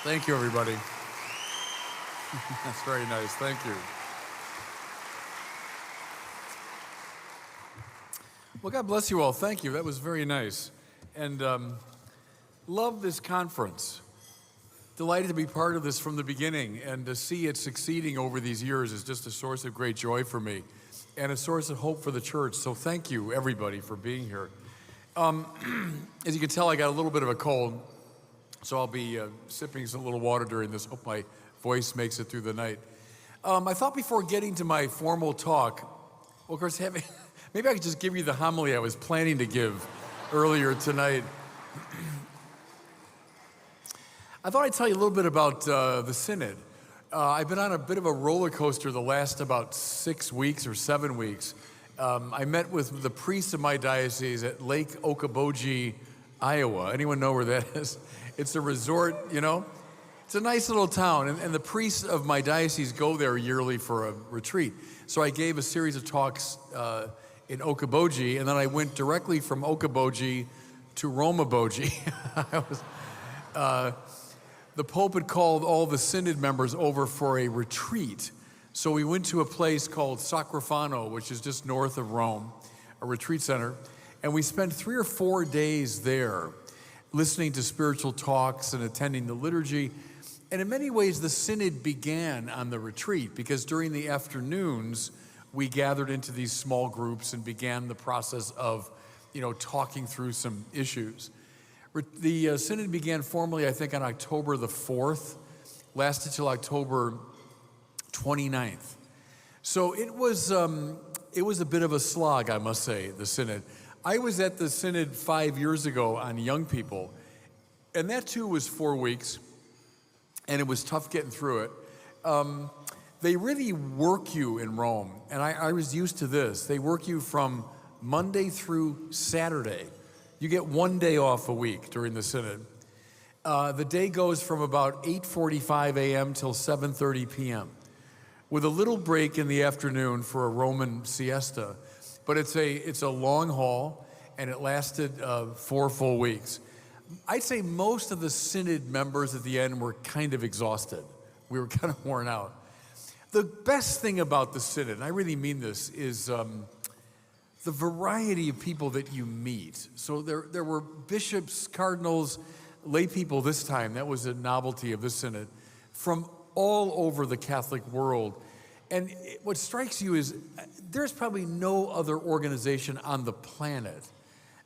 Thank you, everybody. That's very nice. Thank you. Well, God bless you all. Thank you. That was very nice. And love this conference. Delighted to be part of this from the beginning, and to see it succeeding over these years is just a source of great joy for me and a source of hope for the church. So thank you, everybody, for being here. As you can tell, I got a little bit of a cold, so I'll be sipping some little water during this. Hope my voice makes it through the night. I thought before getting to my formal talk, well, of course, maybe I could just give you the homily I was planning to give earlier tonight. I thought I'd tell you a little bit about the Synod. I've been on a bit of a roller coaster the last about 6 weeks or 7 weeks. I met with the priests of my diocese at Lake Okoboji, Iowa. Anyone know where that is? It's a resort, you know? It's a nice little town, and the priests of my diocese go there yearly for a retreat. So I gave a series of talks in Okoboji, and then I went directly from Okoboji to Romaboji. The Pope had called all the Synod members over for a retreat. So we went to a place called Sacrofano, which is just north of Rome, a retreat center. And we spent 3 or 4 days there, listening to spiritual talks and attending the liturgy. And in many ways, the Synod began on the retreat, because during the afternoons, we gathered into these small groups and began the process of, talking through some issues. The Synod began formally, I think, on October the 4th, lasted till October 29th. So it was a bit of a slog, I must say, the Synod. I was at the Synod 5 years ago on young people, and that too was 4 weeks, and it was tough getting through it. They really work you in Rome, and I was used to this. They work you from Monday through Saturday. You get 1 day off a week during the Synod. The day goes from about 8:45 a.m. till 7:30 p.m. with a little break in the afternoon for a Roman siesta. But it's a long haul, and it lasted 4 full weeks. I'd say most of the Synod members at the end were kind of exhausted. We were kind of worn out. The best thing about the Synod, and I really mean this, is the variety of people that you meet. So there were bishops, cardinals, lay people this time. That was a novelty of this Synod, from all over the Catholic world. And what strikes you is there's probably no other organization on the planet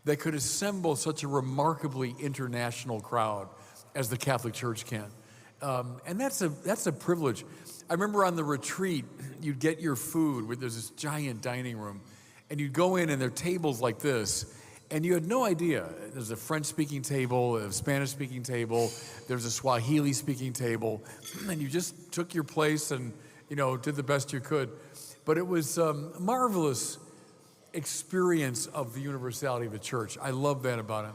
that could assemble such a remarkably international crowd as the Catholic Church can. And that's a privilege. I remember on the retreat, you'd get your food, there's this giant dining room, and you'd go in and there are tables like this, and you had no idea. There's a French-speaking table, a Spanish-speaking table, there's a Swahili-speaking table, and you just took your place and, did the best you could. But it was a marvelous experience of the universality of the church. I love that about it.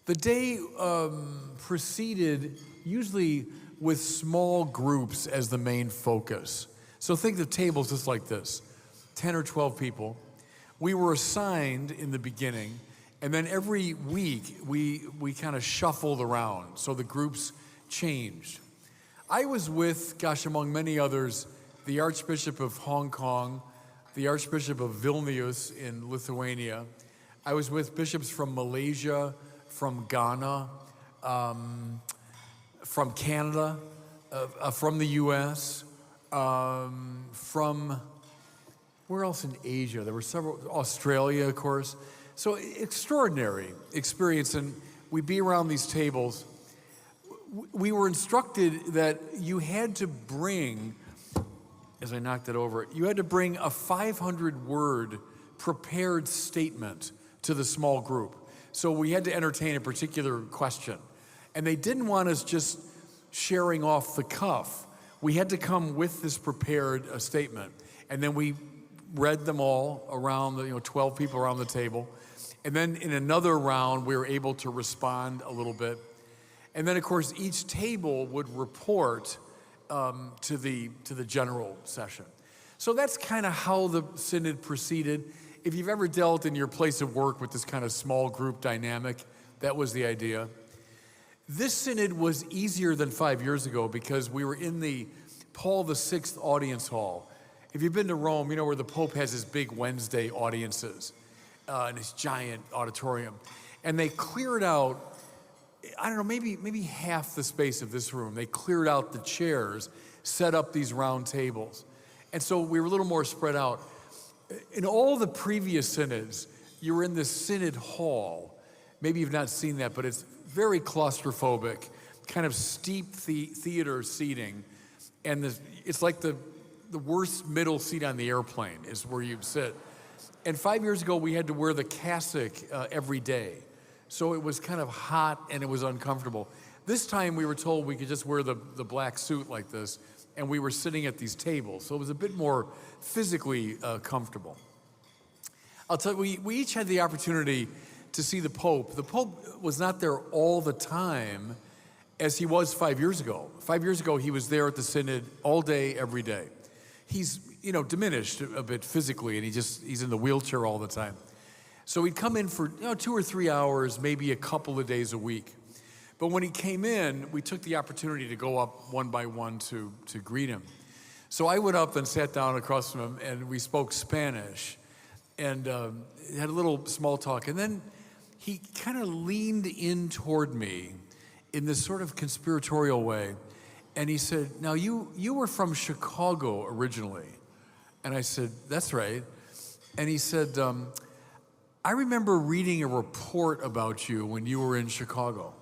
The day proceeded usually with small groups as the main focus. So think of tables just like this. 10 or 12 people. We were assigned in the beginning, and then every week we kind of shuffled around, so the groups changed. I was with, among many others, the Archbishop of Hong Kong, the Archbishop of Vilnius in Lithuania. I was with bishops from Malaysia, from Ghana, from Canada, from the US, from where else in Asia? There were several, Australia, of course. So extraordinary experience, and we'd be around these tables. We were instructed that you had to bring, as I knocked it over, you had to bring a 500-word prepared statement to the small group. So we had to entertain a particular question. And they didn't want us just sharing off the cuff. We had to come with this prepared statement. And then we read them all around, 12 people around the table. And then in another round, we were able to respond a little bit. And then, of course, each table would report to the general session. So that's kind of how the Synod proceeded. If you've ever dealt in your place of work with this kind of small group dynamic, that was the idea. This synod was easier than 5 years ago because we were in the Paul VI audience hall. If you've been to Rome, you know where the Pope has his big Wednesday audiences in his giant auditorium. And they cleared out, I don't know, maybe half the space of this room. They cleared out the chairs, set up these round tables. And so we were a little more spread out. In all the previous synods, you were in this synod hall. Maybe you've not seen that, but it's very claustrophobic, kind of steep theater seating. And it's like the worst middle seat on the airplane is where you'd sit. And 5 years ago, we had to wear the cassock every day. So it was kind of hot and it was uncomfortable. This time we were told we could just wear the black suit like this, and we were sitting at these tables. So it was a bit more physically comfortable. I'll tell you, we each had the opportunity to see the Pope. The Pope was not there all the time as he was 5 years ago. 5 years ago, he was there at the synod all day, every day. He's, diminished a bit physically, and he's in the wheelchair all the time. So he'd come in for 2 or 3 hours, maybe a couple of days a week. But when he came in, we took the opportunity to go up one by one to greet him. So I went up and sat down across from him, and we spoke Spanish, and had a little small talk. And then he kind of leaned in toward me in this sort of conspiratorial way. And he said, now you were from Chicago originally. And I said, that's right. And he said, I remember reading a report about you when you were in Chicago.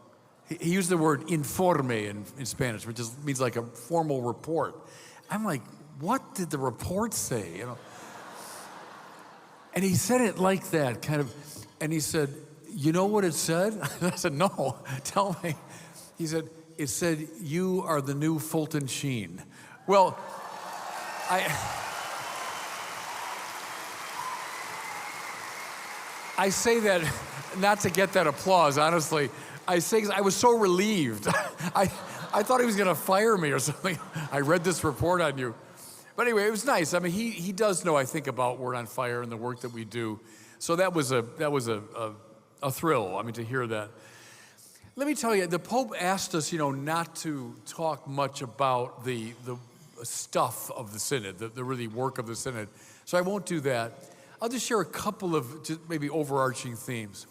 He used the word informe in Spanish, which means like a formal report. I'm like, what did the report say? And he said it like that, kind of, and he said, you know what it said? I said, no, tell me. He said, it said, you are the new Fulton Sheen. Well, I say that not to get that applause, honestly. I say because I was so relieved. I thought he was going to fire me or something. I read this report on you. But anyway, it was nice. I mean, he does know, I think, about Word on Fire and the work that we do. So that was a thrill, to hear that. Let me tell you, the Pope asked us, not to talk much about the stuff of the Synod, the really work of the Synod. So I won't do that. I'll just share a couple of just maybe overarching themes.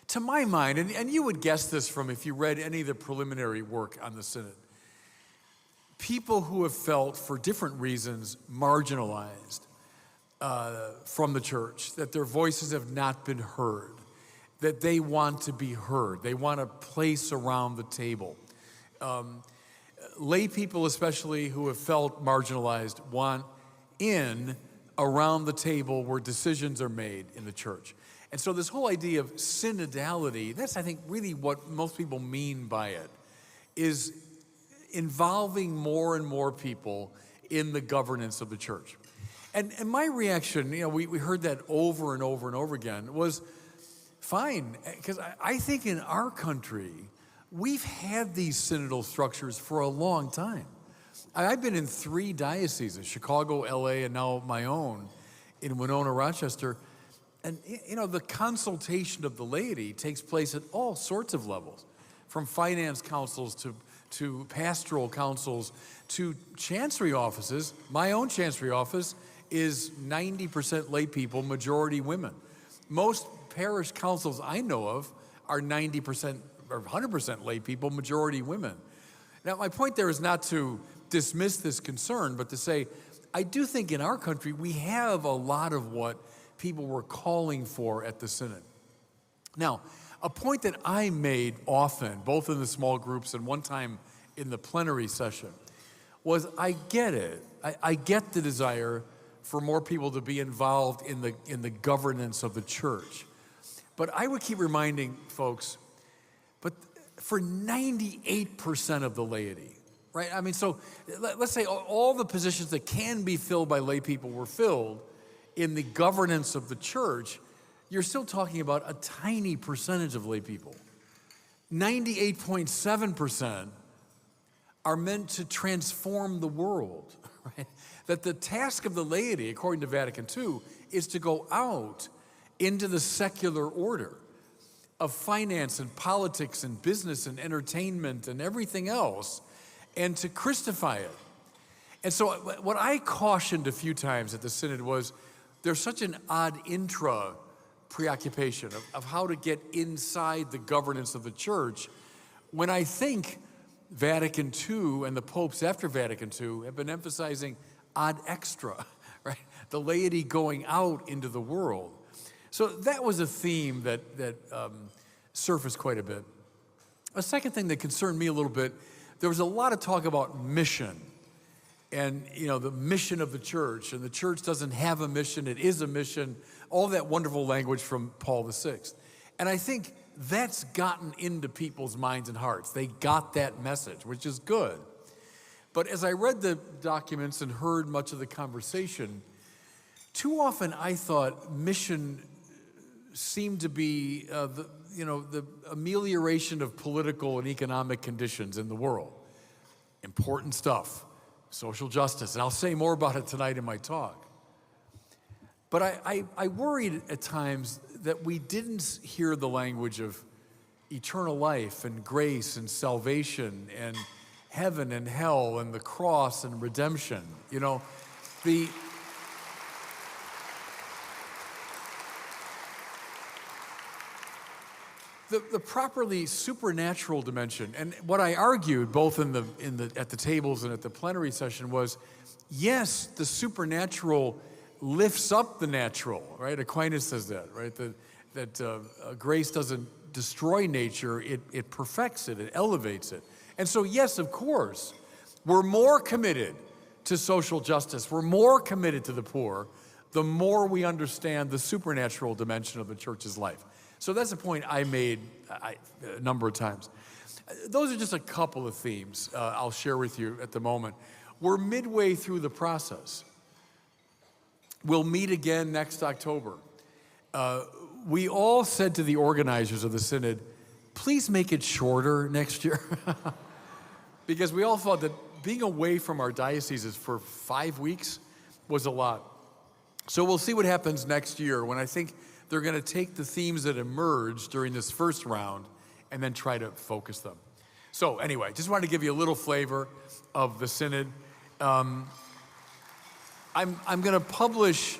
To my mind, and you would guess this from if you read any of the preliminary work on the Synod, people who have felt, for different reasons, marginalized from the church, that their voices have not been heard, that they want to be heard. They want a place around the table. Lay people especially who have felt marginalized want in around the table where decisions are made in the church. And so this whole idea of synodality, that's, I think, really what most people mean by it, is involving more and more people in the governance of the church. And my reaction, we heard that over and over and over again, was fine, because I think in our country, we've had these synodal structures for a long time. I've been in 3 dioceses, Chicago, LA, and now my own in Winona, Rochester. And, the consultation of the laity takes place at all sorts of levels, from finance councils to pastoral councils to chancery offices. My own chancery office is 90% lay people, majority women. Most parish councils I know of are 90% or 100% lay people, majority women. Now, my point there is not to dismiss this concern, but to say, I do think in our country we have a lot of what people were calling for at the Synod. Now, a point that I made often, both in the small groups and one time in the plenary session, was I get it. I get the desire for more people to be involved in the governance of the church. But I would keep reminding folks, but for 98% of the laity, right? So let's say all the positions that can be filled by lay people were filled in the governance of the church, you're still talking about a tiny percentage of lay people. 98.7% are meant to transform the world, right? That the task of the laity, according to Vatican II, is to go out into the secular order of finance and politics and business and entertainment and everything else, and to Christify it. And so what I cautioned a few times at the Synod was there's such an odd preoccupation of how to get inside the governance of the church, when I think Vatican II and the popes after Vatican II have been emphasizing ad extra, right? The laity going out into the world. So that was a theme that surfaced quite a bit. A second thing that concerned me a little bit, there was a lot of talk about mission. And, the mission of the church, and the church doesn't have a mission, it is a mission, all that wonderful language from Paul VI. And I think that's gotten into people's minds and hearts. They got that message, which is good. But as I read the documents and heard much of the conversation, too often I thought mission seemed to be the amelioration of political and economic conditions in the world. Important stuff. Social justice, and I'll say more about it tonight in my talk. But I worried at times that we didn't hear the language of eternal life and grace and salvation and heaven and hell and the cross and redemption. The properly supernatural dimension, and what I argued both at the tables and at the plenary session was, yes, the supernatural lifts up the natural, right? Aquinas says that, right? That grace doesn't destroy nature, it perfects it, it elevates it. And so, yes, of course, we're more committed to social justice, we're more committed to the poor, the more we understand the supernatural dimension of the church's life. So that's a point I made a number of times. Those are just a couple of themes I'll share with you at the moment. We're midway through the process. We'll meet again next October. We all said to the organizers of the Synod, please make it shorter next year. Because we all thought that being away from our dioceses for 5 weeks was a lot. So we'll see what happens next year when I think they're going to take the themes that emerged during this first round and then try to focus them. So anyway, just wanted to give you a little flavor of the Synod. I'm going to publish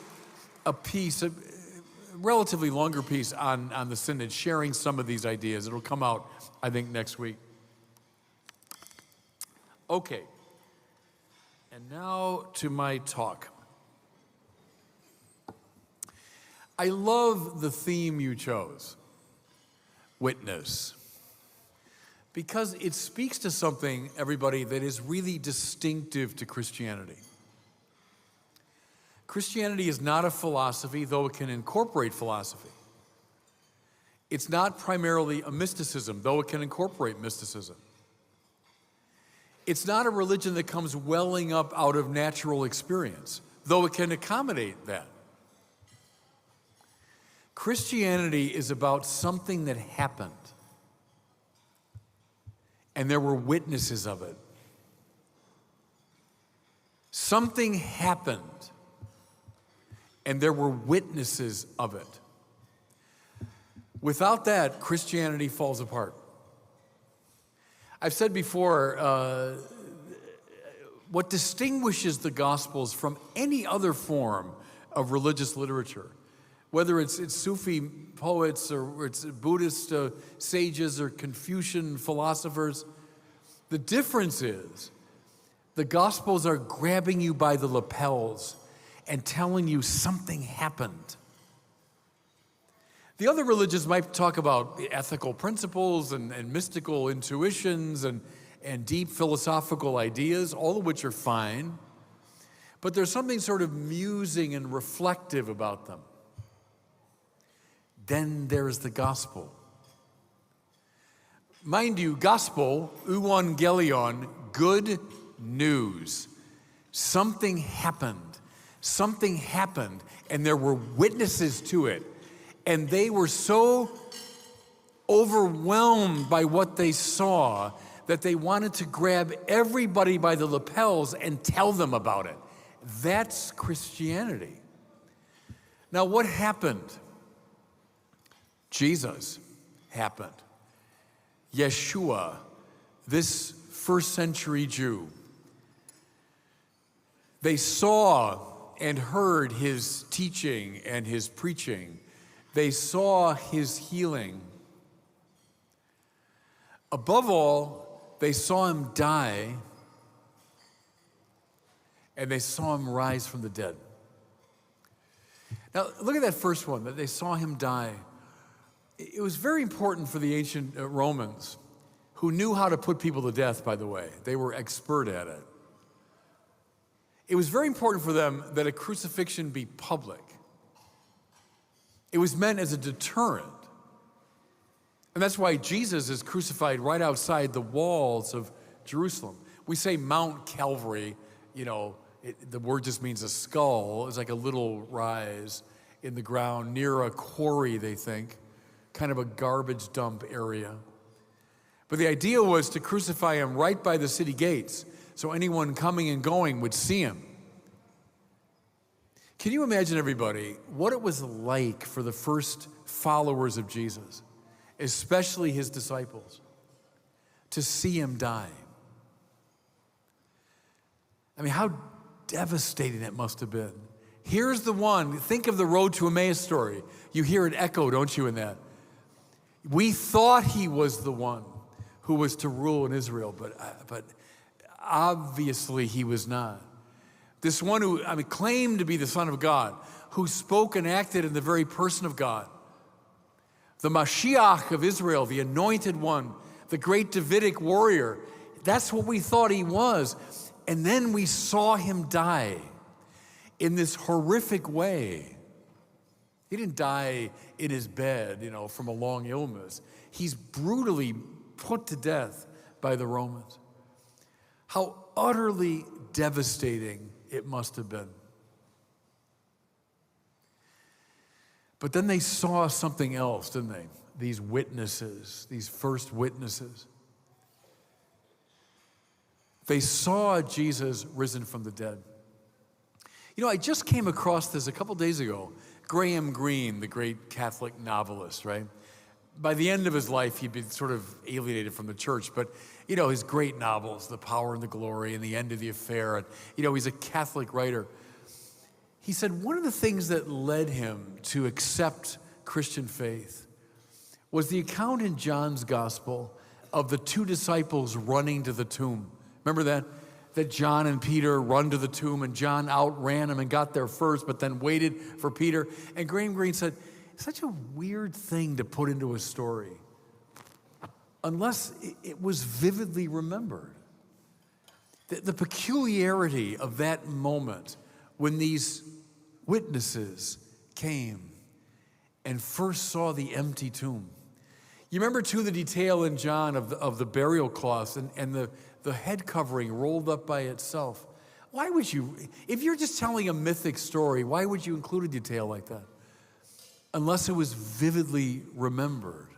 a piece, a relatively longer piece on the Synod, sharing some of these ideas. It'll come out, I think, next week. Okay, and now to my talk. I love the theme you chose, witness, because it speaks to something, everybody, that is really distinctive to Christianity. Christianity is not a philosophy, though it can incorporate philosophy. It's not primarily a mysticism, though it can incorporate mysticism. It's not a religion that comes welling up out of natural experience, though it can accommodate that. Christianity is about something that happened, and there were witnesses of it. Something happened, and there were witnesses of it. Without that, Christianity falls apart. I've said before, what distinguishes the Gospels from any other form of religious literature, whether it's Sufi poets or it's Buddhist sages or Confucian philosophers, the difference is the Gospels are grabbing you by the lapels and telling you something happened. The other religions might talk about ethical principles and mystical intuitions and deep philosophical ideas, all of which are fine, but there's something sort of musing and reflective about them. Then there's the gospel. Mind you, gospel, euangelion, good news. Something happened, and there were witnesses to it. And they were so overwhelmed by what they saw that they wanted to grab everybody by the lapels and tell them about it. That's Christianity. Now, what happened? Jesus happened. Yeshua, this first century Jew, they saw and heard his teaching and his preaching. They saw his healing. Above all, they saw him die, and they saw him rise from the dead. Now, look at that first one, that they saw him die. It was very important for the ancient Romans, who knew how to put people to death, by the way. They were expert at it. It was very important for them that a crucifixion be public. It was meant as a deterrent. And that's why Jesus is crucified right outside the walls of Jerusalem. We say Mount Calvary, the word just means a skull. It's like a little rise in the ground near a quarry, they think, kind of a garbage dump area. But the idea was to crucify him right by the city gates, so anyone coming and going would see him. Can you imagine, everybody, what it was like for the first followers of Jesus, especially his disciples, to see him die? I mean, how devastating it must have been. Here's the one. Think of the Road to Emmaus story. You hear it echo, don't you, in that? We thought he was the one who was to rule in Israel, but obviously he was not. This one who claimed to be the Son of God, who spoke and acted in the very person of God. The Mashiach of Israel, the anointed one, the great Davidic warrior. That's what we thought he was. And then we saw him die in this horrific way. He didn't die in his bed, from a long illness. He's brutally put to death by the Romans. How utterly devastating it must have been. But then they saw something else, didn't they? These witnesses, these first witnesses. They saw Jesus risen from the dead. I just came across this a couple days ago. Graham Greene, the great Catholic novelist, right? By the end of his life, he'd been sort of alienated from the church, but, his great novels, The Power and the Glory and The End of the Affair, and, he's a Catholic writer. He said one of the things that led him to accept Christian faith was the account in John's gospel of the two disciples running to the tomb. Remember that? That John and Peter run to the tomb, and John outran him and got there first, but then waited for Peter. And Graham Greene said, it's such a weird thing to put into a story unless it was vividly remembered. The peculiarity of that moment when these witnesses came and first saw the empty tomb. You remember, too, the detail in John of the burial cloths and the head covering rolled up by itself. Why would you, if you're just telling a mythic story, why would you include a detail like that? Unless it was vividly remembered.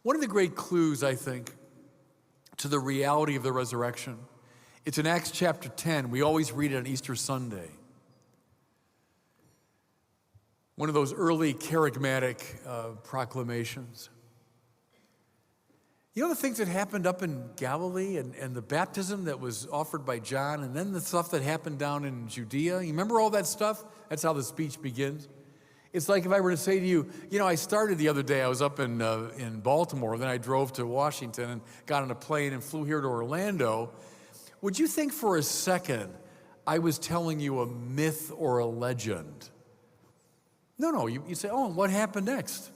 One of the great clues, I think, to the reality of the resurrection, it's in Acts chapter 10. We always read it on Easter Sunday. One of those early charismatic proclamations. The things that happened up in Galilee and the baptism that was offered by John, and then the stuff that happened down in Judea. You remember all that stuff? That's how the speech begins. It's like if I were to say to you, I started the other day, I was up in Baltimore, then I drove to Washington and got on a plane and flew here to Orlando. Would you think for a second I was telling you a myth or a legend? No, you say, oh, what happened next?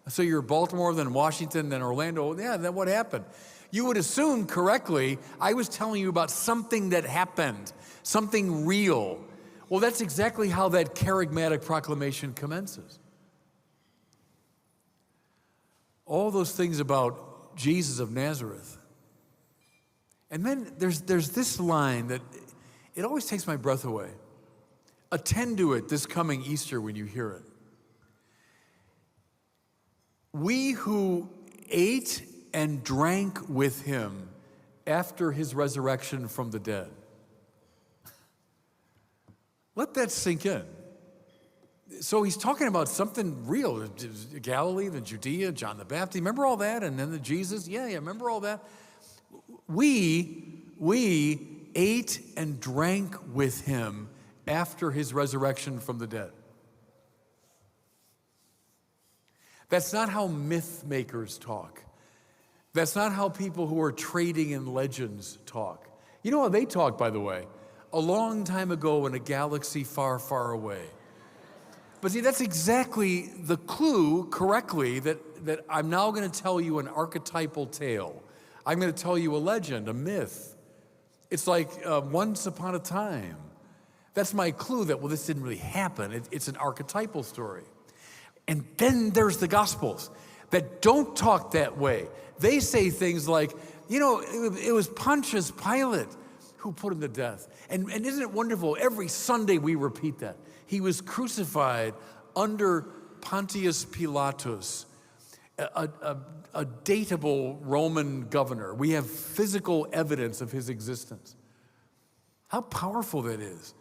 So you're Baltimore, then Washington, then Orlando. Yeah, then what happened? You would assume correctly I was telling you about something that happened, something real. Well, that's exactly how that charismatic proclamation commences. All those things about Jesus of Nazareth. And then there's this line that it always takes my breath away. Attend to it this coming Easter when you hear it. We who ate and drank with him after his resurrection from the dead. Let that sink in. So he's talking about something real. Galilee, the Judea, John the Baptist. Remember all that? And then the Jesus. Yeah, remember all that? We ate and drank with him after his resurrection from the dead. That's not how myth makers talk. That's not how people who are trading in legends talk. You know how they talk, by the way? A long time ago in a galaxy far, far away. But see, that's exactly the clue, correctly, that I'm now going to tell you an archetypal tale. I'm going to tell you a legend, a myth. It's like once upon a time. That's my clue that, well, this didn't really happen. It's an archetypal story. And then there's the Gospels that don't talk that way. They say things like, you know, it was Pontius Pilate who put him to death. And isn't it wonderful? Every Sunday we repeat that. He was crucified under Pontius Pilatus, a dateable Roman governor. We have physical evidence of his existence. How powerful that is.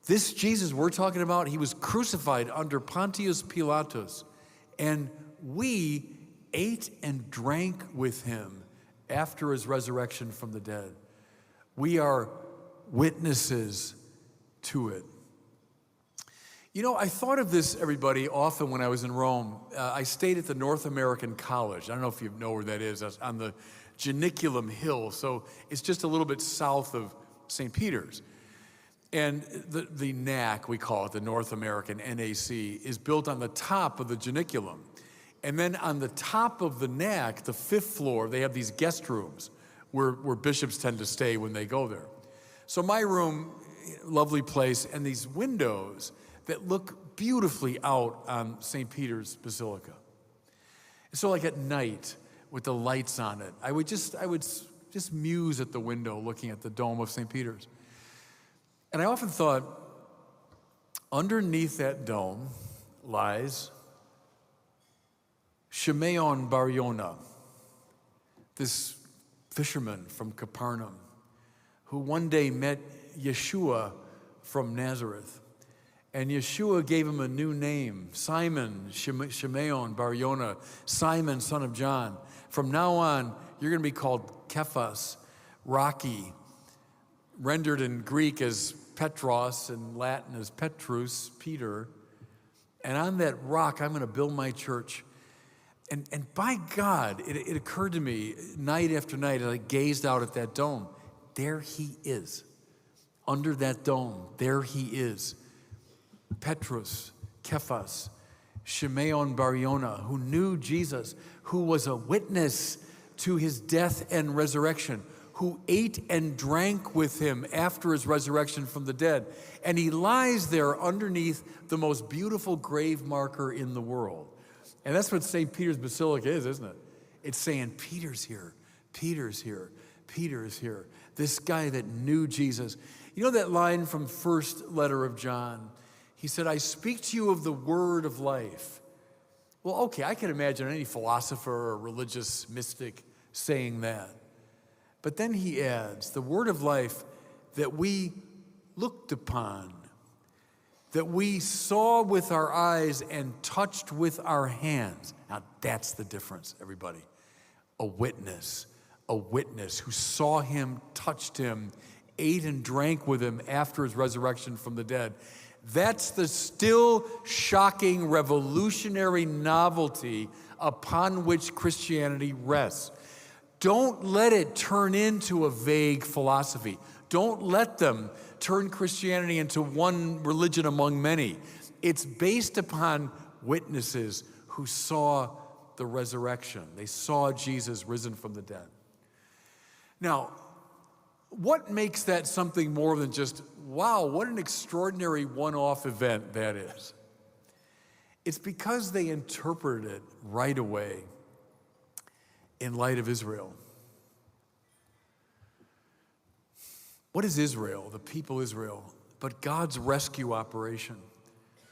This Jesus we're talking about, he was crucified under Pontius Pilatus, and we ate and drank with him after his resurrection from the dead. We are witnesses to it. You know, I thought of this, everybody, often when I was in Rome. I stayed at the North American College. I don't know if you know where that is. That's on the Janiculum Hill, so it's just a little bit south of St. Peter's. And the NAC, we call it, the North American NAC, is built on the top of the Janiculum. And then on the top of the NAC, the 5th floor, they have these guest rooms where bishops tend to stay when they go there. So my room, lovely place, and these windows that look beautifully out on St. Peter's Basilica. And so like at night, with the lights on it, I would just muse at the window looking at the dome of St. Peter's. And I often thought, underneath that dome lies Shimeon Bar Yonah, this fisherman from Capernaum, who one day met Yeshua from Nazareth. And Yeshua gave him a new name, Simon, Shimeon Bar Yonah, Simon, son of John. From now on, you're going to be called Kephas, Rocky, rendered in Greek as Petros, and Latin as Petrus, Peter. And on that rock, I'm going to build my church. And by God, it occurred to me night after night as I gazed out at that dome, there he is. Under that dome, there he is. Petrus, Kephas, Shimeon Bar Yonah, who knew Jesus, who was a witness to his death and resurrection, who ate and drank with him after his resurrection from the dead. And he lies there underneath the most beautiful grave marker in the world. And that's what St. Peter's Basilica is, isn't it? It's saying, Peter's here, Peter's here, Peter's here. This guy that knew Jesus. You know that line from first letter of John? He said, I speak to you of the word of life. Well, okay, I can imagine any philosopher or religious mystic saying that. But then he adds, the word of life that we looked upon, that we saw with our eyes and touched with our hands. Now that's the difference, everybody. A witness who saw him, touched him, ate and drank with him after his resurrection from the dead. That's the still shocking, revolutionary novelty upon which Christianity rests. Don't let it turn into a vague philosophy. Don't let them turn Christianity into one religion among many. It's based upon witnesses who saw the resurrection. They saw Jesus risen from the dead. Now, what makes that something more than just, wow, what an extraordinary one-off event that is? It's because they interpreted it right away in light of Israel. What is Israel, the people Israel, but God's rescue operation,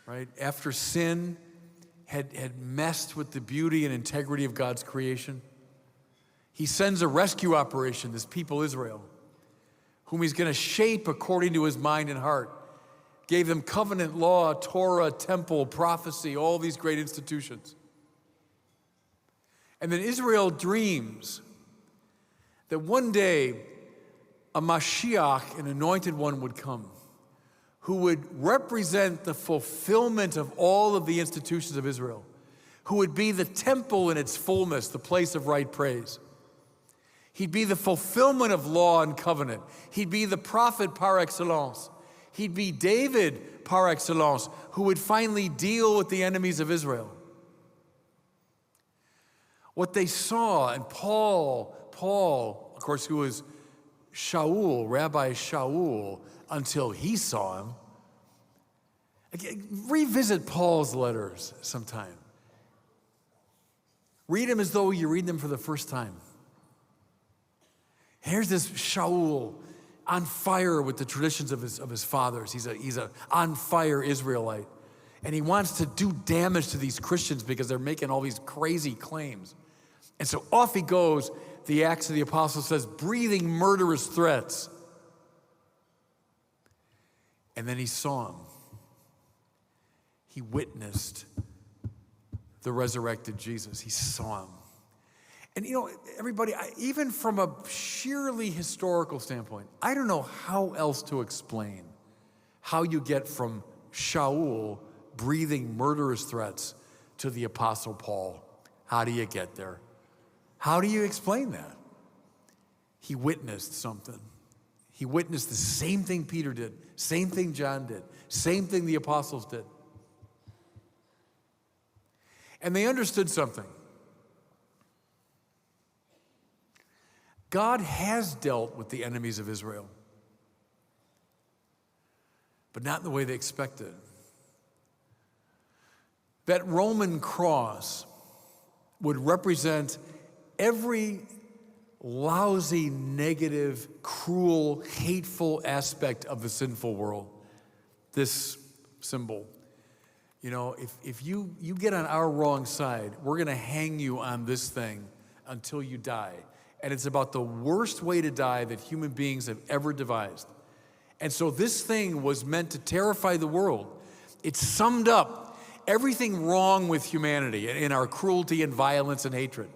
right? After sin had messed with the beauty and integrity of God's creation, he sends a rescue operation, this people Israel, whom he's going to shape according to his mind and heart. gave them covenant law, Torah, temple, prophecy, all these great institutions. And then Israel dreams that one day a Mashiach, an anointed one, would come who would represent the fulfillment of all of the institutions of Israel, who would be the temple in its fullness, the place of right praise. He'd be the fulfillment of law and covenant. He'd be the prophet par excellence. He'd be David par excellence, who would finally deal with the enemies of Israel. What they saw, and Paul, of course, who was Shaul, Rabbi Shaul, until he saw him. Again, revisit Paul's letters sometime. Read them as though you read them for the first time. Here's this Shaul on fire with the traditions of his fathers. He's a on fire Israelite. And he wants to do damage to these Christians because they're making all these crazy claims. And so off he goes. The Acts of the Apostles says, breathing murderous threats. And then he saw him. He witnessed the resurrected Jesus. He saw him. And you know, everybody, even from a sheerly historical standpoint, I don't know how else to explain how you get from Shaul breathing murderous threats to the Apostle Paul. How do you get there? How do you explain that? He witnessed something. He witnessed the same thing Peter did, same thing John did, same thing the apostles did. And they understood something. God has dealt with the enemies of Israel, but not in the way they expected. That Roman cross would represent every lousy, negative, cruel, hateful aspect of the sinful world. This symbol. You know, if you get on our wrong side, we're going to hang you on this thing until you die. And it's about the worst way to die that human beings have ever devised. And so this thing was meant to terrify the world. It summed up everything wrong with humanity in our cruelty and violence and hatred.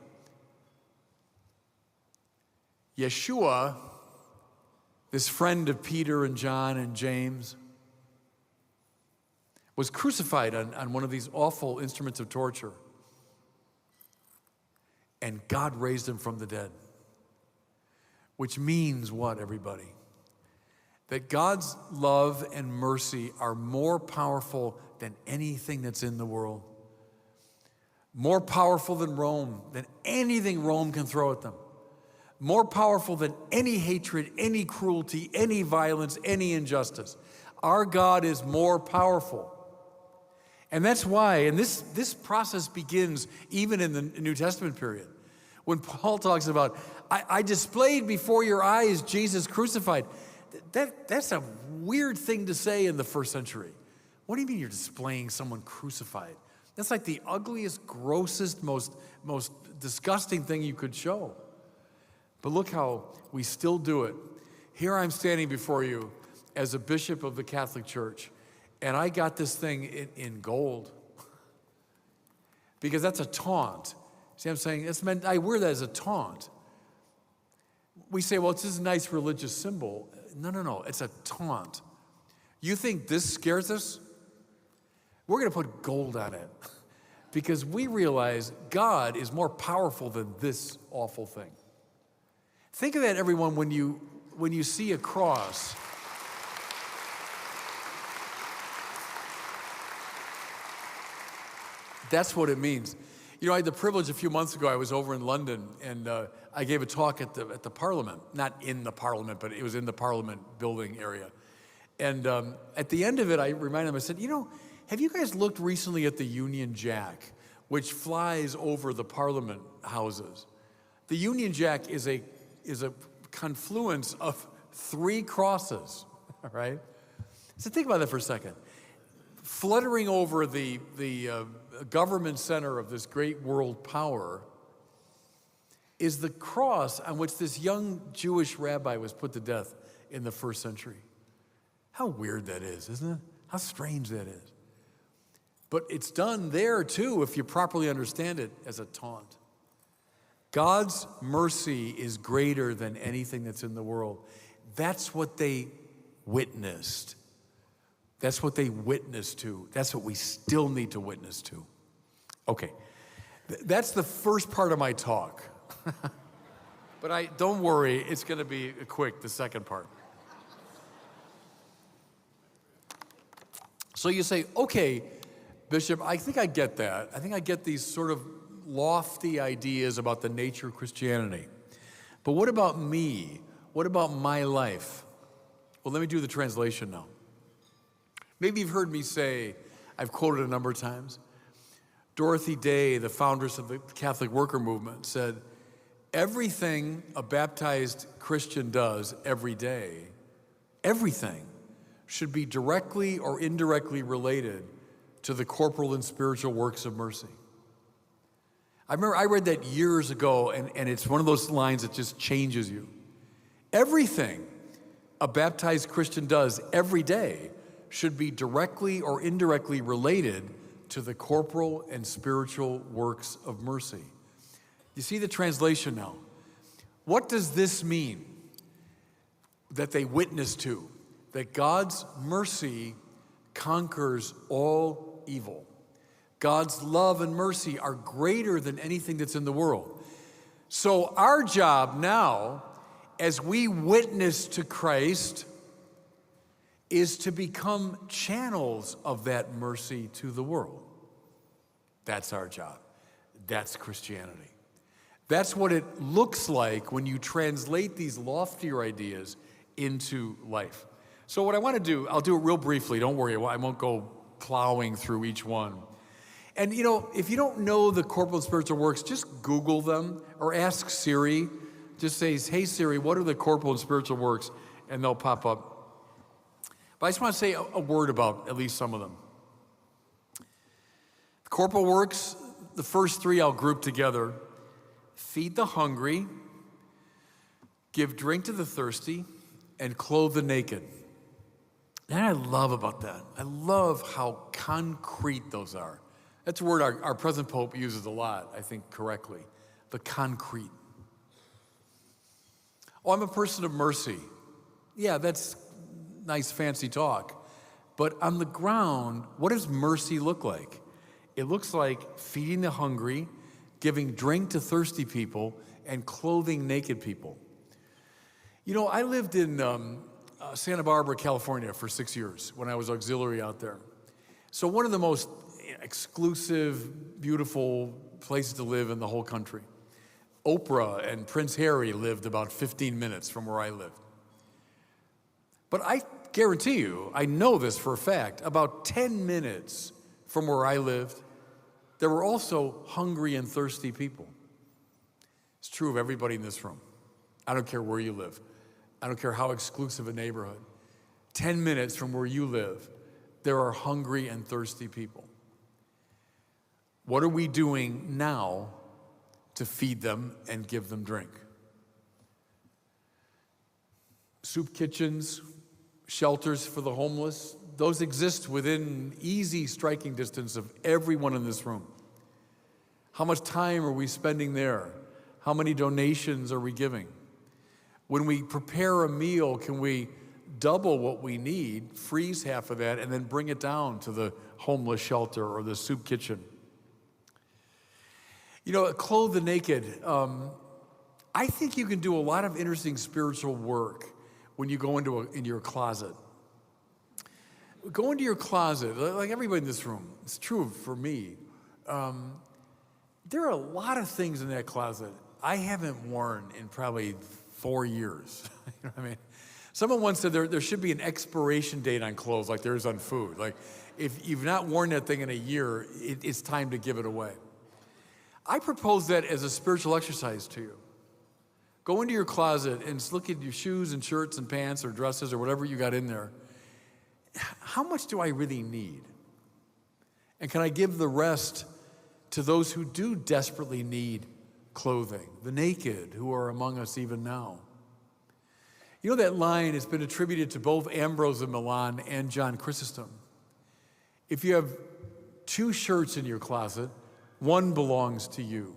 Yeshua, this friend of Peter and John and James, was crucified on one of these awful instruments of torture. And God raised him from the dead. Which means what, everybody? That God's love and mercy are more powerful than anything that's in the world. More powerful than Rome, than anything Rome can throw at them. More powerful than any hatred, any cruelty, any violence, any injustice. Our God is more powerful. And that's why, and this process begins even in the New Testament period. When Paul talks about, I displayed before your eyes Jesus crucified. That's a weird thing to say in the first century. What do you mean you're displaying someone crucified? That's like the ugliest, grossest, most disgusting thing you could show. But look how we still do it. Here I'm standing before you as a bishop of the Catholic Church, and I got this thing in gold because that's a taunt. See what I'm saying? It's meant, I wear that as a taunt. We say, well, it's just a nice religious symbol. No, it's a taunt. You think this scares us? We're going to put gold on it because we realize God is more powerful than this awful thing. Think of that, everyone, when you see a cross. That's what it means. You know, I had the privilege a few months ago, I was over in London, and I gave a talk at the Parliament. Not in the Parliament, but it was in the Parliament building area. And at the end of it, I reminded them, I said, you know, have you guys looked recently at the Union Jack, which flies over the Parliament houses? The Union Jack is a confluence of 3 crosses, right? So think about that for a second. Fluttering over the government center of this great world power is the cross on which this young Jewish rabbi was put to death in the first century. How weird that is, isn't it? How strange that is. But it's done there too if you properly understand it as a taunt. God's mercy is greater than anything that's in the world. That's what they witnessed. That's what they witnessed to. That's what we still need to witness to. Okay, that's the first part of my talk. But don't worry, it's going to be quick, the second part. So you say, okay, Bishop, I think I get that. I think I get these sort of lofty ideas about the nature of Christianity. But what about me? What about my life? Well, let me do the translation now. Maybe you've heard me say, I've quoted a number of times, Dorothy Day, the foundress of the Catholic worker movement, said, everything a baptized Christian does every day, everything, should be directly or indirectly related to the corporal and spiritual works of mercy. I remember I read that years ago, and it's one of those lines that just changes you. Everything a baptized Christian does every day should be directly or indirectly related to the corporal and spiritual works of mercy. You see the translation now. What does this mean that they witness to? That God's mercy conquers all evil. God's love and mercy are greater than anything that's in the world. So our job now, as we witness to Christ, is to become channels of that mercy to the world. That's our job. That's Christianity. That's what it looks like when you translate these loftier ideas into life. So what I want to do, I'll do it real briefly, don't worry, I won't go plowing through each one. And you know, if you don't know the corporal and spiritual works, just Google them or ask Siri. Just say, hey Siri, what are the corporal and spiritual works? And they'll pop up. But I just want to say a word about at least some of them. The corporal works, the first three I'll group together. Feed the hungry, give drink to the thirsty, and clothe the naked. And I love about that. I love how concrete those are. That's a word our present Pope uses a lot, I think correctly. The concrete. Oh, I'm a person of mercy. Yeah, that's nice fancy talk. But on the ground, what does mercy look like? It looks like feeding the hungry, giving drink to thirsty people, and clothing naked people. You know, I lived in Santa Barbara, California for 6 years when I was auxiliary out there. So one of the most exclusive, beautiful places to live in the whole country. Oprah and Prince Harry lived about 15 minutes from where I lived. But I guarantee you, I know this for a fact, about 10 minutes from where I lived, there were also hungry and thirsty people. It's true of everybody in this room. I don't care where you live. I don't care how exclusive a neighborhood. 10 minutes from where you live, there are hungry and thirsty people. What are we doing now to feed them and give them drink? Soup kitchens, shelters for the homeless, those exist within easy striking distance of everyone in this room. How much time are we spending there? How many donations are we giving? When we prepare a meal, can we double what we need, freeze half of that, and then bring it down to the homeless shelter or the soup kitchen? You know, clothe the naked. I think you can do a lot of interesting spiritual work when you go into your closet. Go into your closet, like everybody in this room. It's true for me. There are a lot of things in that closet I haven't worn in probably 4 years. You know what I mean? Someone once said there should be an expiration date on clothes like there is on food. Like if you've not worn that thing in a year, it's time to give it away. I propose that as a spiritual exercise to you. Go into your closet and look at your shoes and shirts and pants or dresses or whatever you got in there. How much do I really need? And can I give the rest to those who do desperately need clothing, the naked who are among us even now? You know, that line has been attributed to both Ambrose of Milan and John Chrysostom. If you have 2 shirts in your closet, one belongs to you.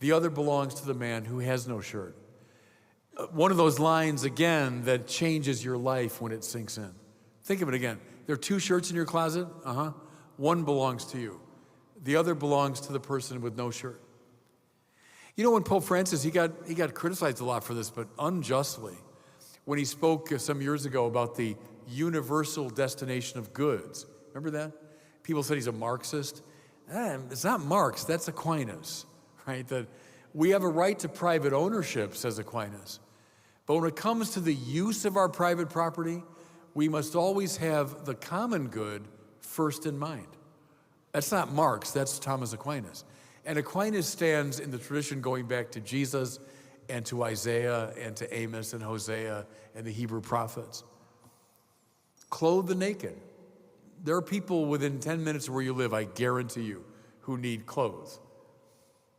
The other belongs to the man who has no shirt. One of those lines, again, that changes your life when it sinks in. Think of it again. There are 2 shirts in your closet? One belongs to you. The other belongs to the person with no shirt. You know, when Pope Francis, he got criticized a lot for this, but unjustly, when he spoke some years ago about the universal destination of goods. Remember that? People said he's a Marxist. It's not Marx, that's Aquinas, right? That we have a right to private ownership, says Aquinas. But when it comes to the use of our private property, we must always have the common good first in mind. That's not Marx, that's Thomas Aquinas. And Aquinas stands in the tradition going back to Jesus and to Isaiah and to Amos and Hosea and the Hebrew prophets. Clothe the naked. There are people within 10 minutes of where you live, I guarantee you, who need clothes.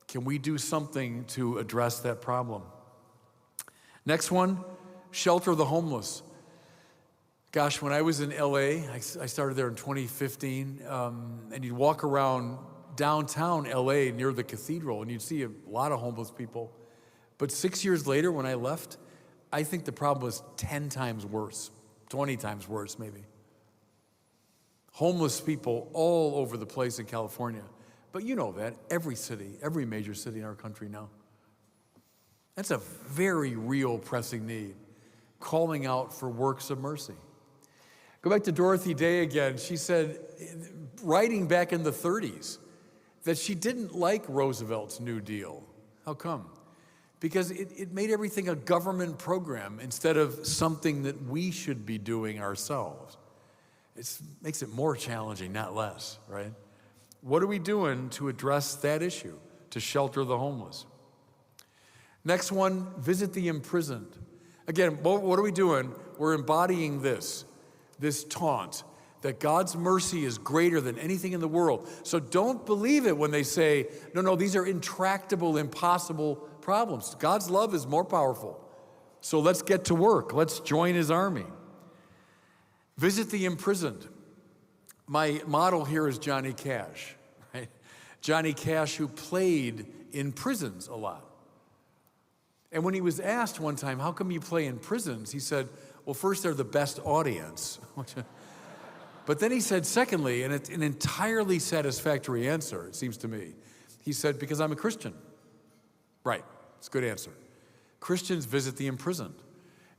Can we do something to address that problem? Next one, shelter the homeless. Gosh, when I was in LA, I started there in 2015, and you'd walk around downtown LA near the cathedral, and you'd see a lot of homeless people. But 6 years later, when I left, I think the problem was 10 times worse, 20 times worse maybe. Homeless people all over the place in California. But you know that, every city, every major city in our country now. That's a very real pressing need, calling out for works of mercy. Go back to Dorothy Day again. She said, writing back in the 30s, that she didn't like Roosevelt's New Deal. How come? Because it made everything a government program instead of something that we should be doing ourselves. It makes it more challenging, not less, right? What are we doing to address that issue, to shelter the homeless? Next one, visit the imprisoned. Again, what are we doing? We're embodying this taunt, that God's mercy is greater than anything in the world. So don't believe it when they say, no, these are intractable, impossible problems. God's love is more powerful. So let's get to work. Let's join his army. Visit the imprisoned. My model here is Johnny Cash, right? Johnny Cash, who played in prisons a lot. And when he was asked one time, how come you play in prisons? He said, well, first, they're the best audience. But then he said, secondly, and it's an entirely satisfactory answer, it seems to me. He said, because I'm a Christian. Right, it's a good answer. Christians visit the imprisoned.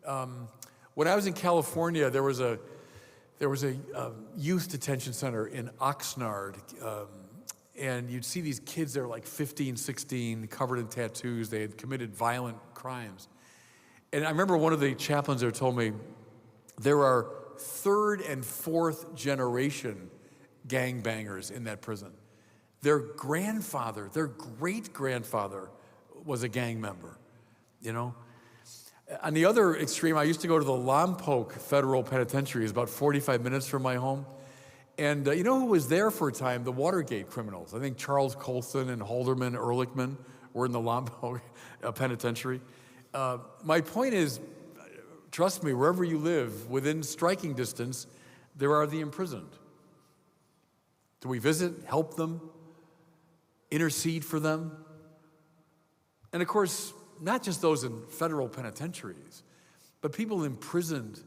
When I was in California, there was a youth detention center in Oxnard, and you'd see these kids that were like 15, 16, covered in tattoos. They had committed violent crimes. And I remember one of the chaplains there told me there are 3rd and 4th generation gangbangers in that prison. Their grandfather, their great-grandfather was a gang member, you know? On the other extreme, I used to go to the Lompoc Federal Penitentiary. It's about 45 minutes from my home. And you know who was there for a time? The Watergate criminals. I think Charles Colson and Halderman Ehrlichman were in the Lompoc Penitentiary. My point is, trust me, wherever you live, within striking distance, there are the imprisoned. Do we visit, help them, intercede for them? And of course, not just those in federal penitentiaries, but people imprisoned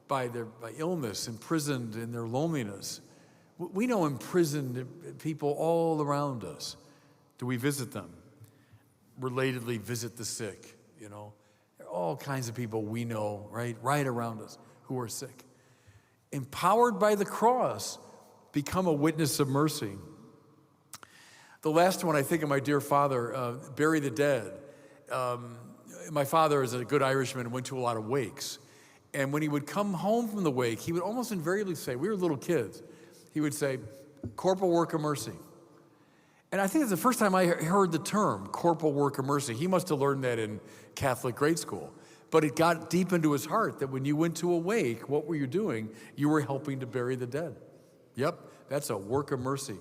by illness, imprisoned in their loneliness. We know imprisoned people all around us. Do we visit them? Relatedly, visit the sick, you know? There are all kinds of people we know, right around us who are sick. Empowered by the cross, become a witness of mercy. The last one, I think of my dear father, bury the dead. My father is a good Irishman and went to a lot of wakes. And when he would come home from the wake, he would almost invariably say, we were little kids, he would say, corporal work of mercy. And I think it's the first time I heard the term, corporal work of mercy. He must have learned that in Catholic grade school. But it got deep into his heart that when you went to a wake, what were you doing? You were helping to bury the dead. Yep, that's a work of mercy.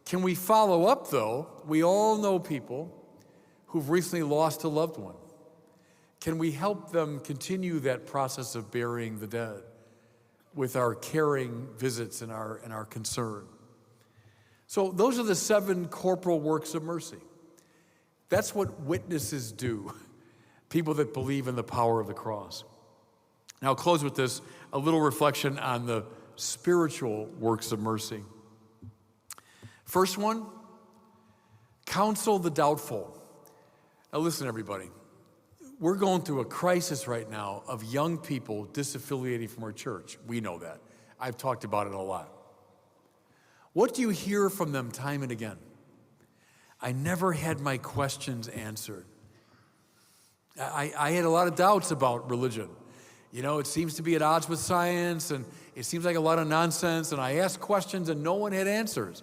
Can we follow up, though? We all know people who've recently lost a loved one. Can we help them continue that process of burying the dead? with our caring visits and our concern. So those are the 7 corporal works of mercy. That's what witnesses do, people that believe in the power of the cross. Now I'll close with this, a little reflection on the spiritual works of mercy. First one, counsel the doubtful. Now listen, everybody. We're going through a crisis right now of young people disaffiliating from our church. We know that. I've talked about it a lot. What do you hear from them time and again? I never had my questions answered. I had a lot of doubts about religion. You know, it seems to be at odds with science, and it seems like a lot of nonsense, and I asked questions and no one had answers.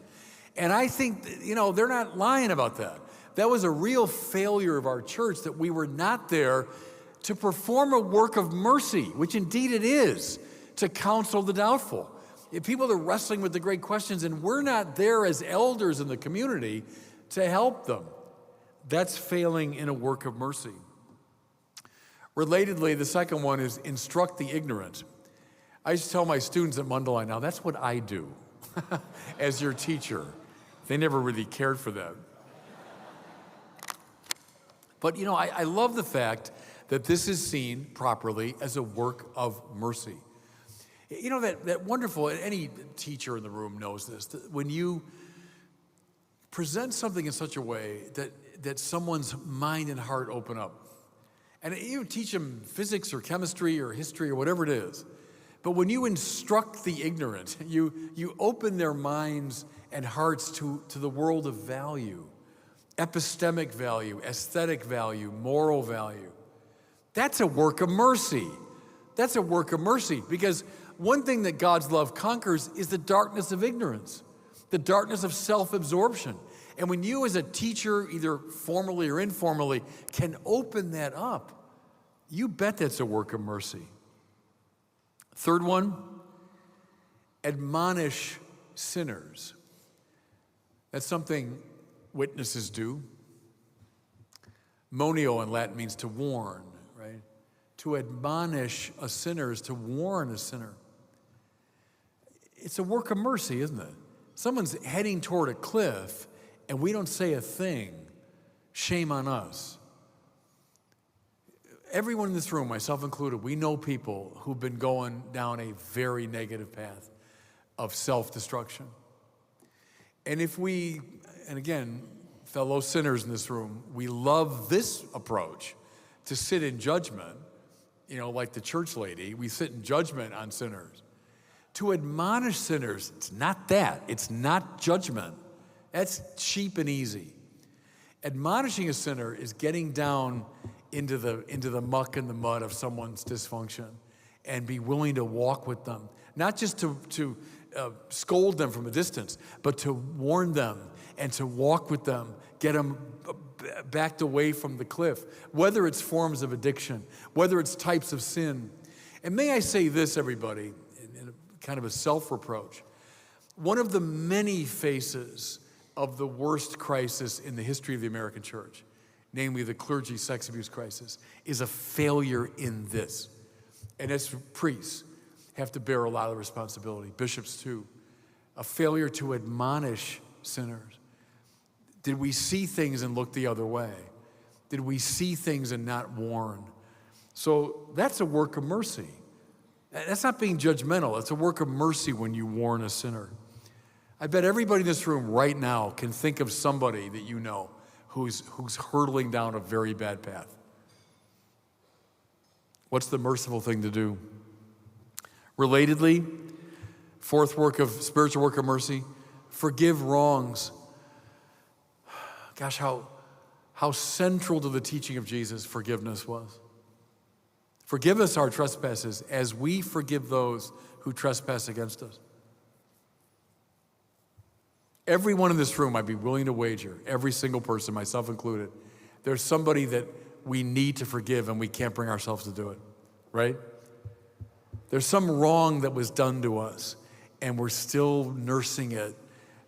And I think, you know, they're not lying about that. That was a real failure of our church, that we were not there to perform a work of mercy, which indeed it is, to counsel the doubtful. If people are wrestling with the great questions and we're not there as elders in the community to help them, that's failing in a work of mercy. Relatedly, the second one is instruct the ignorant. I used to tell my students at Mundelein, now that's what I do as your teacher. They never really cared for that. But you know, I love the fact that this is seen properly as a work of mercy. You know, that wonderful, any teacher in the room knows this, that when you present something in such a way that someone's mind and heart open up, and you teach them physics or chemistry or history or whatever it is, but when you instruct the ignorant, you open their minds and hearts to the world of value. Epistemic value, aesthetic value, moral value. That's a work of mercy. That's a work of mercy, because one thing that God's love conquers is the darkness of ignorance, the darkness of self-absorption. And when you as a teacher, either formally or informally, can open that up, you bet that's a work of mercy. Third one, admonish sinners. That's something witnesses do. Monio in Latin means to warn, right? To admonish a sinner is to warn a sinner. It's a work of mercy, isn't it? Someone's heading toward a cliff and we don't say a thing. Shame on us. Everyone in this room, myself included, we know people who've been going down a very negative path of self-destruction. And if we, and again, fellow sinners in this room, we love this approach to sit in judgment, you know, like the church lady, we sit in judgment on sinners. To admonish sinners, it's not that. It's not judgment. That's cheap and easy. Admonishing a sinner is getting down into the muck and the mud of someone's dysfunction and be willing to walk with them. Not just to scold them from a distance, but to warn them and to walk with them, get them backed away from the cliff, whether it's forms of addiction, whether it's types of sin. And may I say this, everybody, in a kind of a self-reproach. One of the many faces of the worst crisis in the history of the American church, namely the clergy sex abuse crisis, is a failure in this. And as priests have to bear a lot of responsibility, bishops too, a failure to admonish sinners. Did we see things and look the other way? Did we see things and not warn? So that's a work of mercy. That's not being judgmental. It's a work of mercy when you warn a sinner. I bet everybody in this room right now can think of somebody that you know who's hurtling down a very bad path. What's the merciful thing to do? Relatedly, fourth spiritual work of mercy, forgive wrongs. Gosh, how central to the teaching of Jesus forgiveness was. Forgive us our trespasses as we forgive those who trespass against us. Everyone in this room, I'd be willing to wager, every single person, myself included, there's somebody that we need to forgive and we can't bring ourselves to do it, right? There's some wrong that was done to us and we're still nursing it.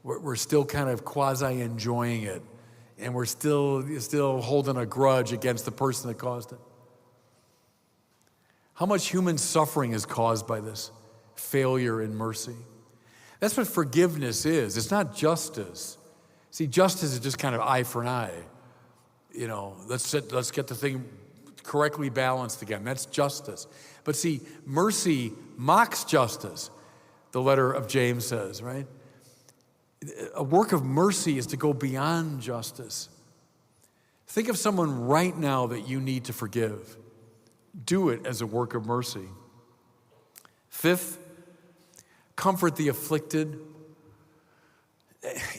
We're still kind of quasi-enjoying it. And we're still holding a grudge against the person that caused it. How much human suffering is caused by this? failure in mercy. That's what forgiveness is. It's not justice. See, justice is just kind of eye for an eye. You know, let's get the thing correctly balanced again. That's justice. But see, mercy mocks justice, the letter of James says, right? A work of mercy is to go beyond justice. Think of someone right now that you need to forgive. Do it as a work of mercy. Fifth, comfort the afflicted.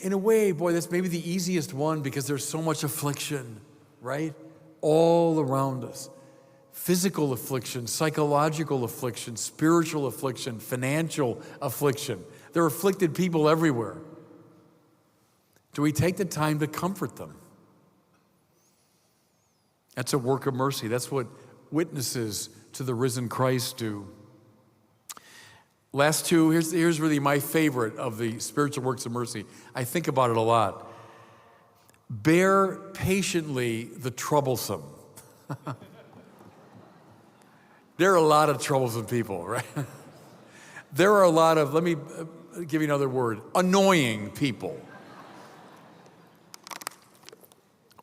In a way, boy, that's maybe the easiest one because there's so much affliction, right? All around us. Physical affliction, psychological affliction, spiritual affliction, financial affliction. There are afflicted people everywhere. Do we take the time to comfort them? That's a work of mercy. That's what witnesses to the risen Christ do. Last two, here's really my favorite of the spiritual works of mercy. I think about it a lot. Bear patiently the troublesome. There are a lot of troublesome people, right? There are a lot of, let me give you another word, annoying people.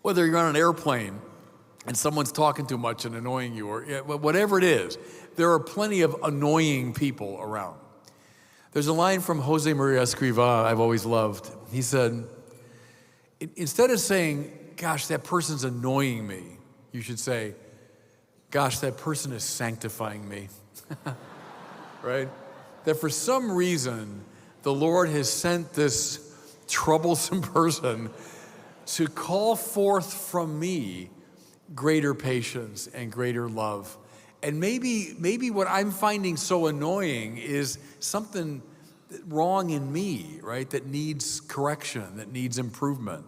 Whether you're on an airplane and someone's talking too much and annoying you, or whatever it is, there are plenty of annoying people around. There's a line from Jose Maria Escrivá I've always loved. He said, instead of saying, gosh, that person's annoying me, you should say, gosh, that person is sanctifying me. Right? That for some reason, the Lord has sent this troublesome person to call forth from me greater patience and greater love. And maybe what I'm finding so annoying is something wrong in me, right? That needs correction, that needs improvement.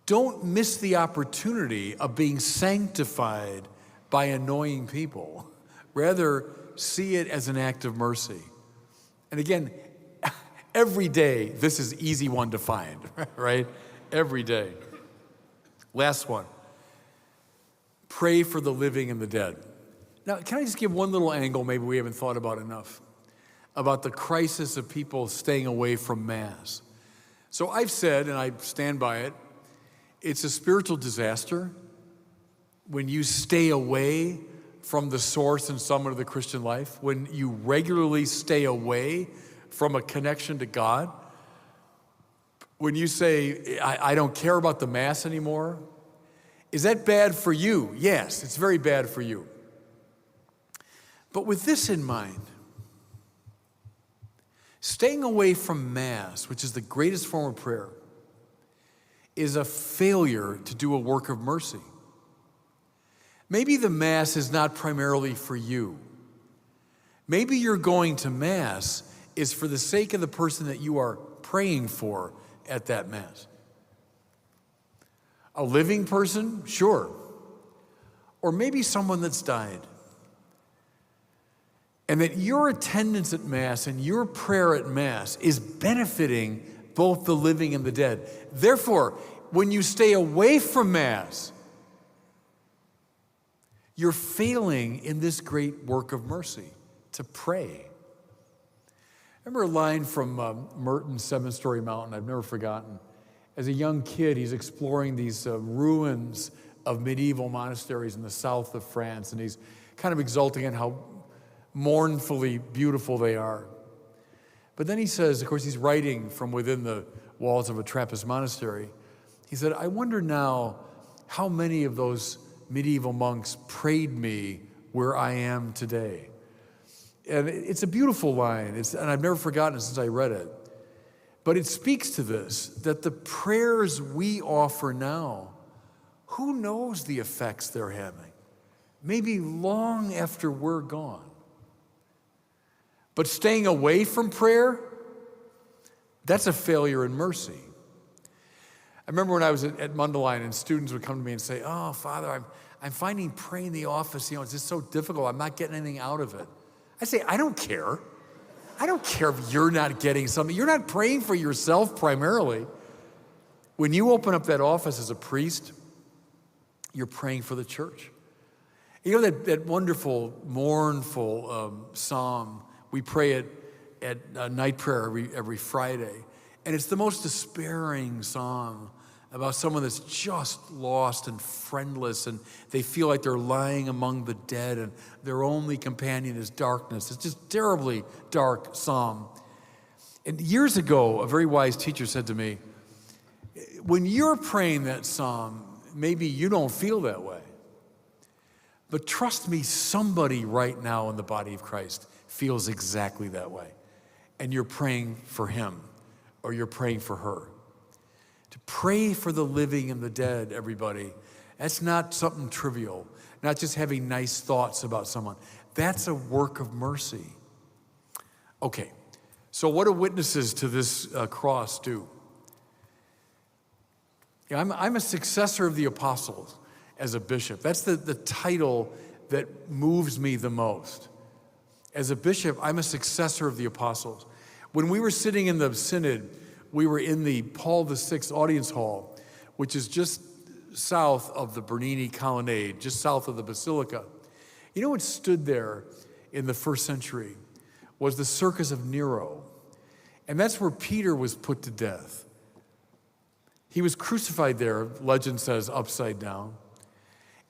Don't miss the opportunity of being sanctified by annoying people. Rather, see it as an act of mercy. And again, every day, this is easy one to find, right? Every day. Last one. Pray for the living and the dead. Now, can I just give one little angle maybe we haven't thought about enough about the crisis of people staying away from Mass? So I've said, and I stand by it, it's a spiritual disaster when you stay away from the source and summit of the Christian life, when you regularly stay away from a connection to God, when you say, I don't care about the Mass anymore. Is that bad for you? Yes, it's very bad for you. But with this in mind, staying away from Mass, which is the greatest form of prayer, is a failure to do a work of mercy. Maybe the Mass is not primarily for you. Maybe your going to Mass is for the sake of the person that you are praying for at that Mass. A living person? Sure. Or maybe someone that's died. And that your attendance at Mass and your prayer at Mass is benefiting both the living and the dead. Therefore, when you stay away from Mass, you're failing in this great work of mercy, to pray. Remember a line from Merton's Seven-Story Mountain, I've never forgotten. As a young kid, he's exploring these ruins of medieval monasteries in the south of France, and he's kind of exulting in how mournfully beautiful they are. But then he says, of course, he's writing from within the walls of a Trappist monastery. He said, I wonder now how many of those medieval monks prayed me where I am today. And it's a beautiful line, and I've never forgotten it since I read it. But it speaks to this, that the prayers we offer now, who knows the effects they're having? Maybe long after we're gone. But staying away from prayer, that's a failure in mercy. I remember when I was at Mundelein and students would come to me and say, oh, Father, I'm finding praying in the office, it's just so difficult. I'm not getting anything out of it. I say, I don't care. I don't care if you're not getting something. You're not praying for yourself primarily. When you open up that office as a priest, you're praying for the church. You know that wonderful, mournful psalm, we pray it at night prayer every Friday. And it's the most despairing psalm about someone that's just lost and friendless, and they feel like they're lying among the dead, and their only companion is darkness. It's just terribly dark psalm. And years ago, a very wise teacher said to me, when you're praying that psalm, maybe you don't feel that way. But trust me, somebody right now in the body of Christ feels exactly that way. And you're praying for him, or you're praying for her. To pray for the living and the dead, everybody, that's not something trivial, not just having nice thoughts about someone. That's a work of mercy. Okay, so what do witnesses to this cross do? Yeah, I'm a successor of the apostles as a bishop. That's the title that moves me the most. As a bishop, I'm a successor of the apostles. When we were sitting in the synod, we were in the Paul VI audience hall, which is just south of the Bernini colonnade, just south of the basilica. You know what stood there in the first century was the Circus of Nero. And that's where Peter was put to death. He was crucified there, legend says, upside down.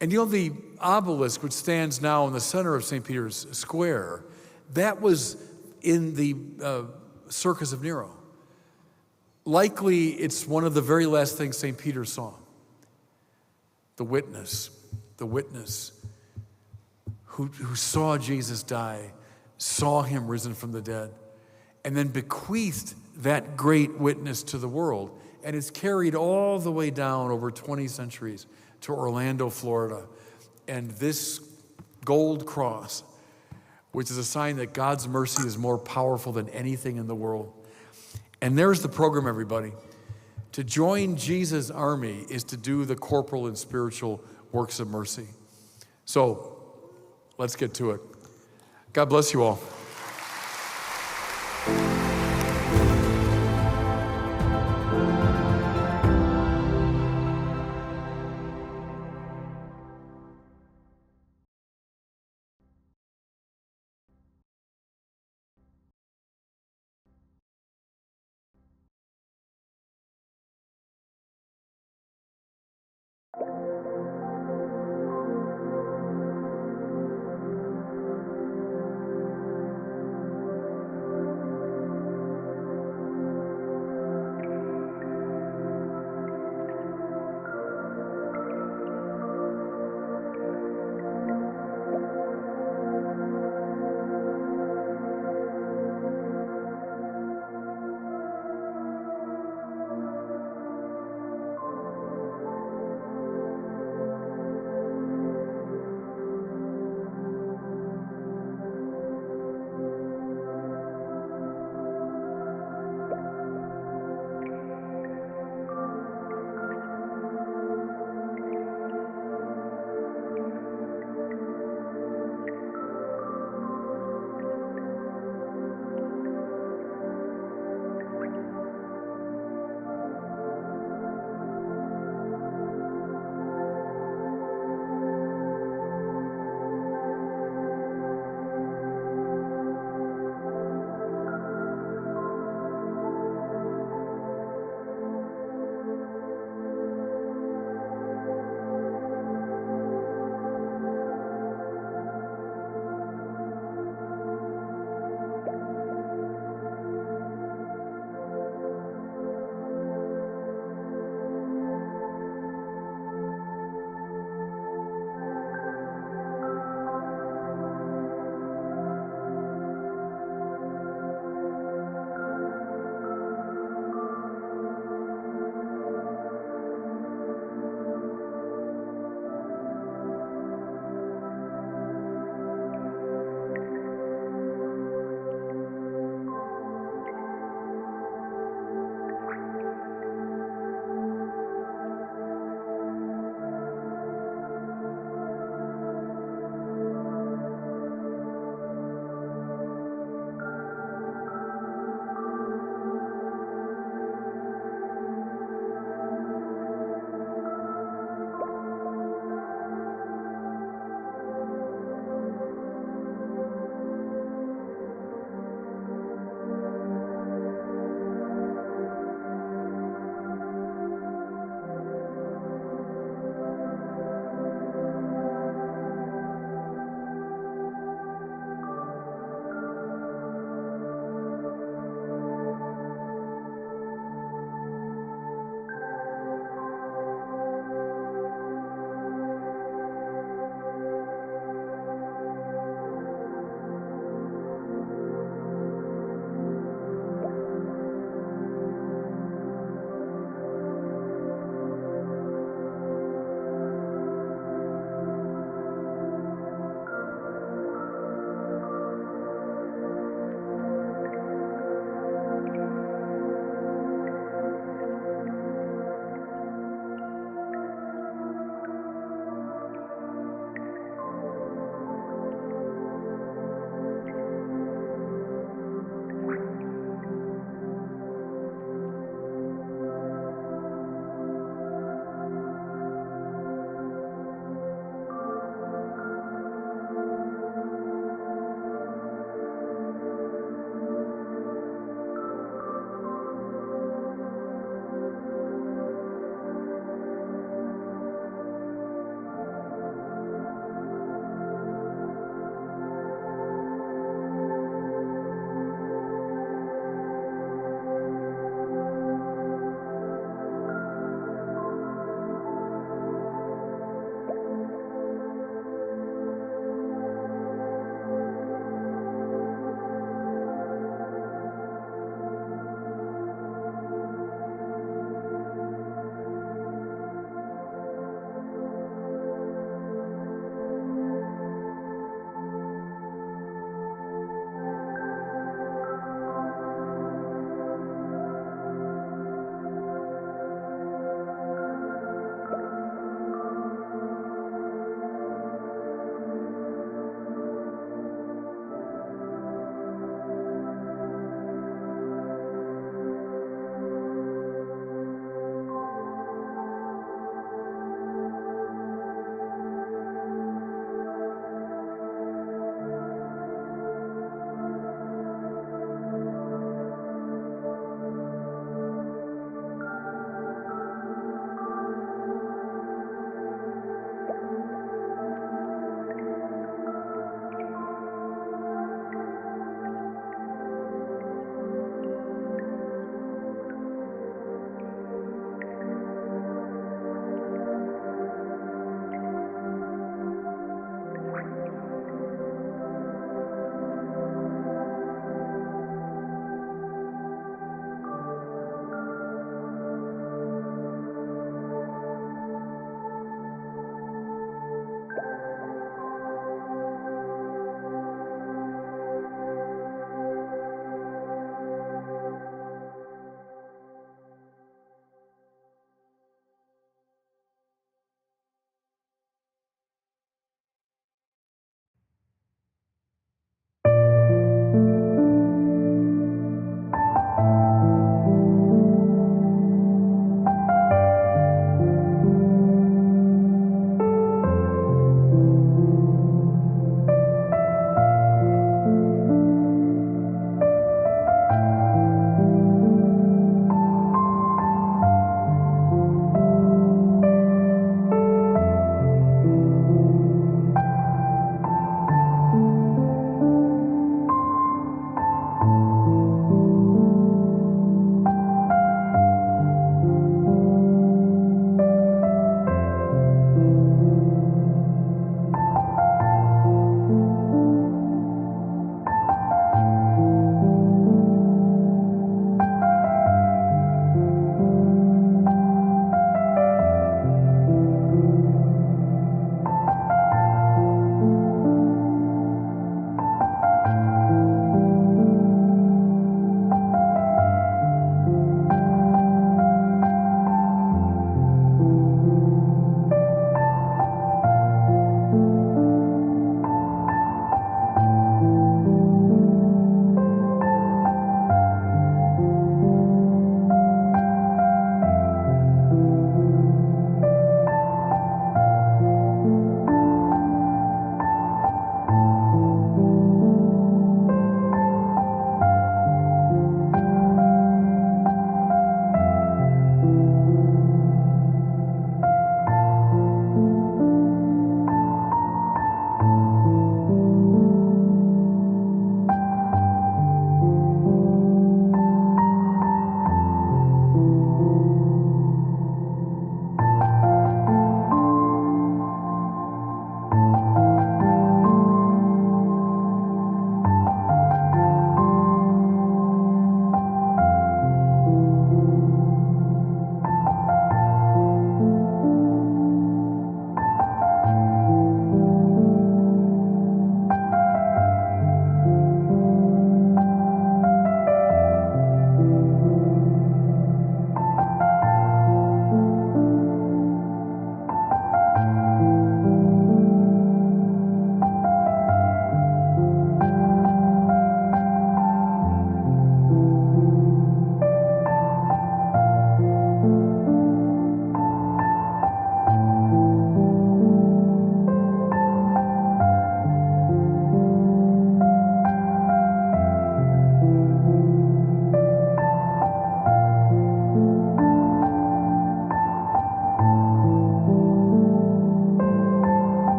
And you know the obelisk, which stands now in the center of St. Peter's Square, that was in the Circus of Nero. Likely, it's one of the very last things St. Peter saw. The witness who saw Jesus die, saw him risen from the dead, and then bequeathed that great witness to the world. And it's carried all the way down over 20 centuries to Orlando, Florida. And this gold cross, which is a sign that God's mercy is more powerful than anything in the world. And there's the program, everybody. To join Jesus' army is to do the corporal and spiritual works of mercy. So let's get to it. God bless you all.